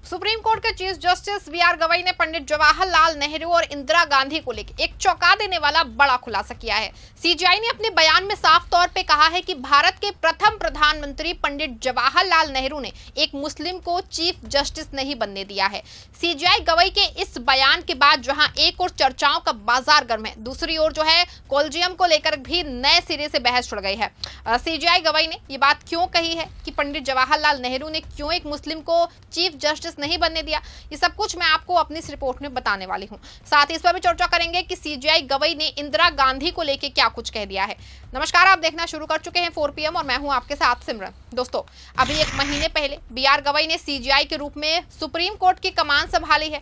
Supreme court के chief justice B R. Gavai ने पंडित जवाहरलाल नेहरू और इंदिरा गांधी को लेकर एक चौंका देने वाला बड़ा खुलासा किया है। सीजेआई ने अपने बयान में साफ तौर पे कहा है कि भारत के प्रथम प्रधानमंत्री पंडित जवाहरलाल नेहरू ने एक मुस्लिम को चीफ जस्टिस नहीं बनने दिया है। सीजेआई गवई के इस बयान के बाद जहां एक और चर्चाओं का बाजार गर्म है, दूसरी ओर जो है कॉलेजियम को लेकर भी नए सिरे से बहस छिड़ गई है। सीजेआई गवई ने ये बात क्यों कही है कि पंडित जवाहरलाल नेहरू ने क्यों एक मुस्लिम को चीफ जस्टिस नहीं बनने दिया, ये सब कुछ मैं आपको अपनी इस रिपोर्ट में बताने वाली हूं। साथ ही इस पर भी चर्चा करेंगे कि सीजेआई गवई ने इंदिरा गांधी को लेकर क्या कुछ कह दिया है। नमस्कार, आप देखना शुरू कर चुके हैं 4 PM और मैं हूं आपके साथ सिमरन। दोस्तों, अभी एक महीने पहले बी.आर. गवई ने सीजेआई के रूप में सुप्रीम कोर्ट की कमान संभाली है।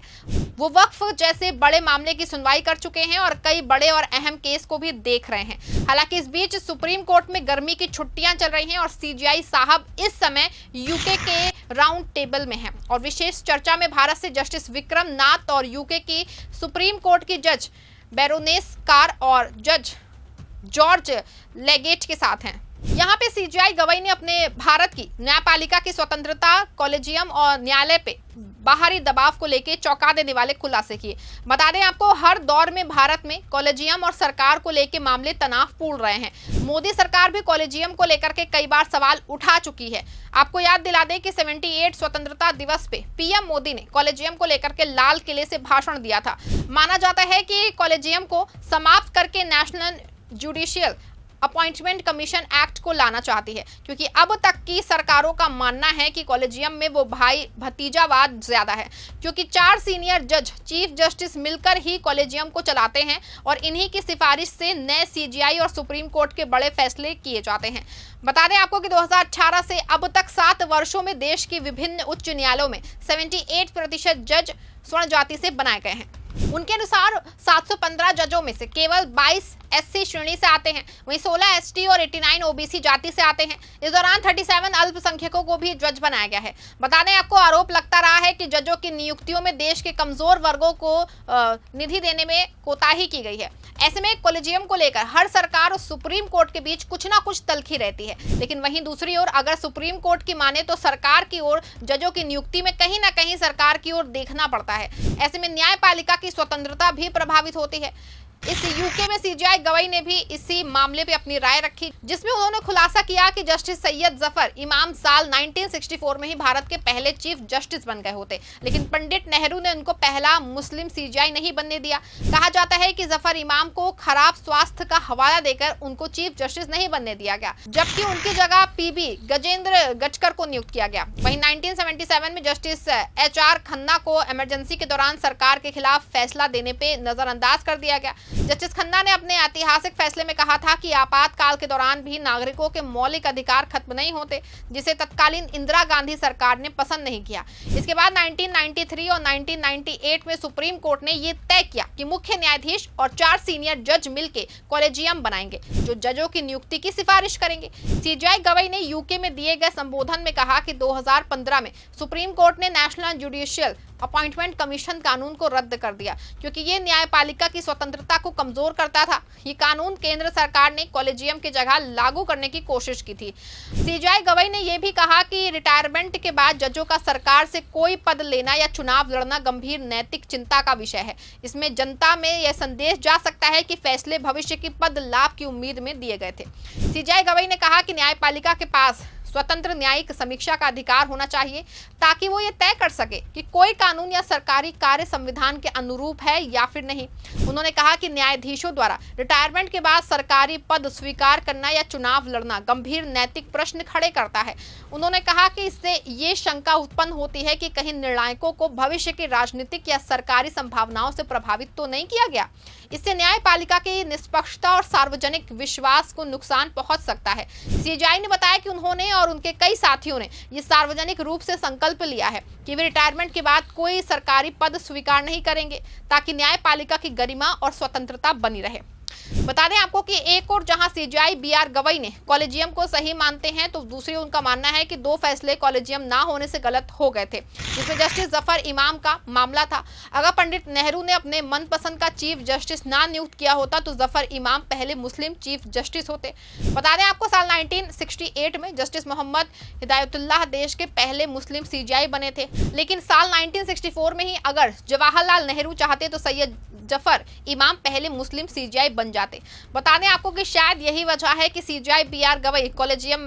वो वक्फ जैसे बड़े मामले की सुनवाई कर चुके हैं और कई बड़े और अहम केस को भी देख रहे हैं। हालांकि इस बीच सुप्रीम कोर्ट में गर्मी की छुट्टियां चल रही हैं और सीजेआई साहब इस समय यूके के राउंड टेबल में हैं और विशेष चर्चा में भारत से जस्टिस विक्रम नाथ और यूके की सुप्रीम कोर्ट की जज बैरोनेस कार और जज जॉर्ज लेगेट के साथ हैं। यहाँ पे सीजेआई गवई ने अपने भारत की न्यायपालिका की स्वतंत्रता, कॉलेजियम और न्यायालय पे बाहरी दबाव को लेकर चौंका देने वाले खुलासे किए। बता दें आपको, हर दौर में भारत में कॉलेजियम और सरकार को लेकर मामले तनावपूर्ण रहे हैं। मोदी सरकार भी कॉलेजियम को लेकर के कई बार सवाल उठा चुकी है। आपको याद दिला दें कि 78 स्वतंत्रता दिवस पे पीएम मोदी ने कॉलेजियम को लेकर के लाल किले से भाषण दिया था। माना जाता है कि कॉलेजियम को समाप्त करके national judicial appointment commission act को लाना चाहती है, क्योंकि अब तक की सरकारों का मानना है कि कॉलेजियम में वो भाई भतीजावाद ज्यादा है, क्योंकि 4 सीनियर जज चीफ जस्टिस मिलकर ही कॉलेजियम को चलाते हैं और इन्हीं की सिफारिश से नए सीजेआई और सुप्रीम कोर्ट के बड़े फैसले किए जाते हैं। बता दें आपको कि 2018 से अब तक 7 वर्षों में देश की विभिन्न उच्च न्यायालयों में 78% जज स्वर्ण जाति से बनाए गए हैं। उनके अनुसार 715 जजों में से केवल 22 एससी श्रेणी से आते हैं, वहीं 16 एसटी और 89 ओबीसी जाति से आते हैं। इस दौरान 37 अल्पसंख्यकों को भी जज बनाया गया है। बता दें आपको, आरोप लगता रहा है कि जजों की नियुक्तियों में देश के कमजोर वर्गों को निधि देने में कोताही की गई है। ऐसे में कॉलेजियम को लेकर हर सरकार और सुप्रीम कोर्ट के बीच कुछ ना कुछ तल्खी रहती है, लेकिन वहीं दूसरी ओर अगर सुप्रीम कोर्ट की माने तो सरकार की ओर जजों की नियुक्ति में कहीं ना कहीं सरकार की ओर देखना पड़ता है। ऐसे में न्यायपालिका की स्वतंत्रता भी प्रभावित होती है। इस यूके में सीजेआई गवई ने भी इसी मामले पे अपनी राय रखी, जिसमें उन्होंने खुलासा किया कि जस्टिस सैयद जफर इमाम साल 1964 में ही भारत के पहले चीफ जस्टिस बन गए होते, लेकिन पंडित नेहरू ने उनको पहला मुस्लिम सीजेआई नहीं बनने दिया। कहा जाता है कि जफर इमाम को खराब स्वास्थ्य का हवाला देकर उनको चीफ जस्टिस नहीं बनने दिया गया, जबकि उनकी जगह पीबी गजेंद्र गटकर को नियुक्त किया गया। वहीं 1977 में जस्टिस HR खन्ना को इमरजेंसी के दौरान सरकार के खिलाफ फैसला देने पे नजरअंदाज कर दिया गया। जस्टिस खन्ना ने अपने ऐतिहासिक फैसले में कहा था कि आपातकाल के दौरान भी नागरिकों के मौलिक अधिकार खत्म नहीं होते, जिसे तत्कालीन इंदिरा गांधी सरकार ने पसंद नहीं किया। इसके बाद 1993 और 1998 में सुप्रीम कोर्ट ने यह तय किया कि मुख्य न्यायाधीश और 4 सीनियर जज मिलकर कॉलेजियम बनाएंगे, जो जजों की नियुक्ति की सिफारिश करेंगे। सीजेआई गवई ने यूके में दिए गए संबोधन में कहा कि 2015 में सुप्रीम कोर्ट ने नेशनल जुडिशियल अपॉइंटमेंट कमीशन कानून को रद्द कर दिया, क्योंकि ये न्यायपालिका की स्वतंत्रता को कमजोर करता था। ये कानून केंद्र सरकार ने कॉलेजियम की जगह लागू करने की कोशिश की थी। सीजेआई गवई ने यह भी कहा कि रिटायरमेंट के बाद जजों का सरकार से कोई पद लेना या चुनाव लड़ना गंभीर नैतिक चिंता का विषय है। इसमें जनता में यह संदेश जा सकता है कि फैसले भविष्य की पद लाभ की उम्मीद में दिए गए थे। सीजेआई गवई ने कहा कि न्यायपालिका के पास स्वतंत्र न्यायिक समीक्षा का अधिकार होना चाहिए, ताकि वो ये तय कर सके कि कोई कानून या सरकारी कार्य संविधान के अनुरूप है या फिर नहीं। उन्होंने कहा कि न्यायाधीशों द्वारा रिटायरमेंट के बाद सरकारी पद स्वीकार करना या चुनाव लड़ना गंभीर नैतिक प्रश्न खड़े करता है। उन्होंने कहा कि इससे ये शंका उत्पन्न होती है कि कहीं निर्णायकों को भविष्य की राजनीतिक या सरकारी संभावनाओं से प्रभावित तो नहीं किया गया। इससे न्यायपालिका की निष्पक्षता और सार्वजनिक विश्वास को नुकसान पहुंच सकता है। सीजेआई ने बताया कि उन्होंने और उनके कई साथियों ने ये सार्वजनिक रूप से संकल्प लिया है कि वे रिटायरमेंट के बाद कोई सरकारी पद स्वीकार नहीं करेंगे, ताकि न्यायपालिका की गरिमा और स्वतंत्रता बनी रहे। बता दें आपको कि एक और जहां सीजेआई बीआर गवई ने कॉलेजियम को सही मानते हैं, तो दूसरी उनका मानना है कि 2 फैसले कॉलेजियम ना होने से गलत हो गए थे, जिसमें जस्टिस जफर इमाम का मामला था। अगर पंडित नेहरू ने अपने मनपसंद का चीफ जस्टिस ना नियुक्त किया होता तो जफर इमाम पहले मुस्लिम चीफ जस्टिस होते। बता दें आपको साल 1968 में जस्टिस मोहम्मद हिदायतुल्लाह देश के पहले मुस्लिम सीजेआई बने थे, लेकिन साल 1964 में ही अगर जवाहरलाल नेहरू चाहते तो सैयद जफर इमाम पहले मुस्लिम सीजेआई बन जाते। बता दें आपको कि शायद यही वजह है कि सीजेआई बीआर गवई कॉलेजियम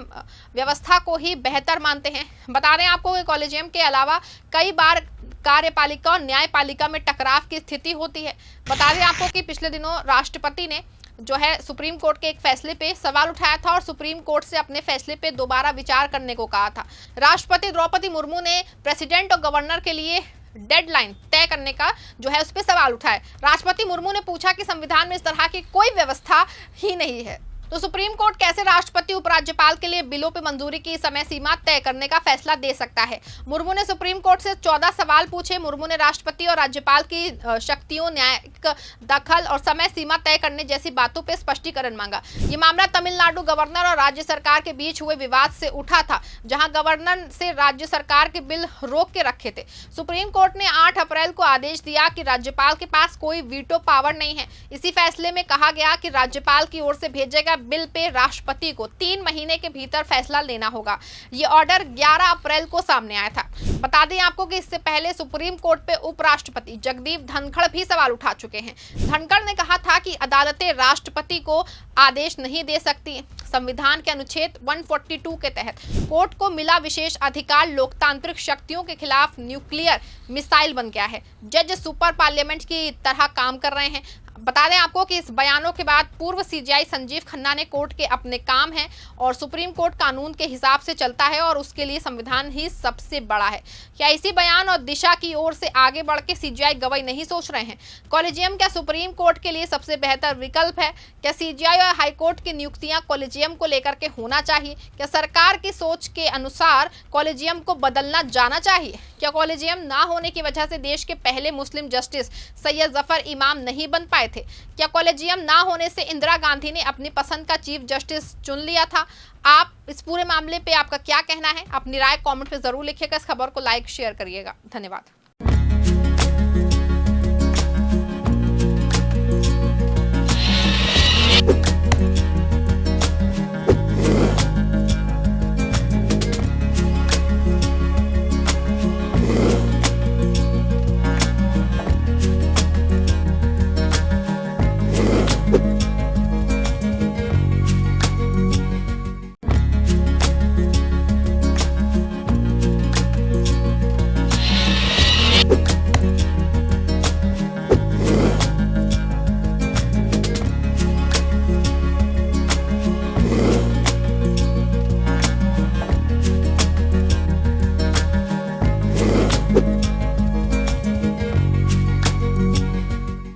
व्यवस्था को ही बेहतर मानते हैं। बता दें आपको कि कॉलेजियम के अलावा कई बार कार्यपालिका और न्यायपालिका में टकराव की स्थिति होती है। बता दें आपको कि पिछले दिनों राष्ट्रपति ने जो है सुप्रीम कोर्ट के एक फैसले पे सवाल उठाया था और सुप्रीम कोर्ट से अपने फैसले पे दोबारा विचार करने को कहा था। राष्ट्रपति द्रौपदी मुर्मू ने प्रेसिडेंट और गवर्नर के लिए डेडलाइन तय करने का जो है उस पर सवाल उठाया। राष्ट्रपति मुर्मू ने पूछा कि संविधान में इस तरह की कोई व्यवस्था ही नहीं है, तो सुप्रीम कोर्ट कैसे राष्ट्रपति उपराज्यपाल के लिए बिलों पे मंजूरी की समय सीमा तय करने का फैसला दे सकता है। मुर्मू ने सुप्रीम कोर्ट से 14 सवाल पूछे। मुर्मू ने राष्ट्रपति और राज्यपाल की शक्तियों, न्यायिक दखल और समय सीमा तय करने जैसी बातों पे स्पष्टीकरण मांगा। ये मामला तमिलनाडु गवर्नर और राज्य सरकार के बीच हुए विवाद से उठा था, जहां गवर्नर से राज्य सरकार के बिल रोक के रखे थे। सुप्रीम कोर्ट ने 8 अप्रैल को आदेश दिया कि राज्यपाल के पास कोई वीटो पावर नहीं है। इसी फैसले में कहा गया कि राज्यपाल की ओर से भेजे गए बिल पे राष्ट्रपति को 3 महीने के भीतर फैसला लेना होगा। ये ऑर्डर 11 अप्रैल को सामने आया था। बता दें आपको कि इससे पहले सुप्रीम कोर्ट पे उपराष्ट्रपति जगदीप धनखड़ भी सवाल उठा चुके हैं। धनखड़ ने कहा था कि अदालतें राष्ट्रपति को आदेश नहीं दे सकती। संविधान के अनुच्छेद 142 के तहत कोर्ट को मिला विशेष अधिकार लोकतांत्रिक शक्तियों के खिलाफ न्यूक्लियर मिसाइल बन गया है। जज सुपर पार्लियामेंट की तरह काम कर रहे हैं। बता दें आपको कि इस बयानों के बाद पूर्व सीजेआई संजीव खन्ना ने कोर्ट के अपने काम है और सुप्रीम कोर्ट कानून के हिसाब से चलता है और उसके लिए संविधान ही सबसे बड़ा है। क्या इसी बयान और दिशा की ओर से आगे बढ़ के सीजेआई गवई नहीं सोच रहे हैं? कॉलेजियम क्या सुप्रीम कोर्ट के लिए सबसे बेहतर विकल्प है? क्या सीजेआई और हाईकोर्ट की नियुक्तियां कॉलेजियम को लेकर के होना चाहिए? क्या सरकार की सोच के अनुसार कॉलेजियम को बदलना जाना चाहिए? क्या कॉलेजियम ना होने की वजह से देश के पहले मुस्लिम जस्टिस सैयद जफर इमाम नहीं बन पाए थे? क्या कॉलेजियम ना होने से इंदिरा गांधी ने अपनी पसंद का चीफ जस्टिस चुन लिया था? आप इस पूरे मामले पे आपका क्या कहना है? अपनी राय कमेंट में जरूर लिखिएगा। इस खबर को लाइक शेयर करिएगा। धन्यवाद।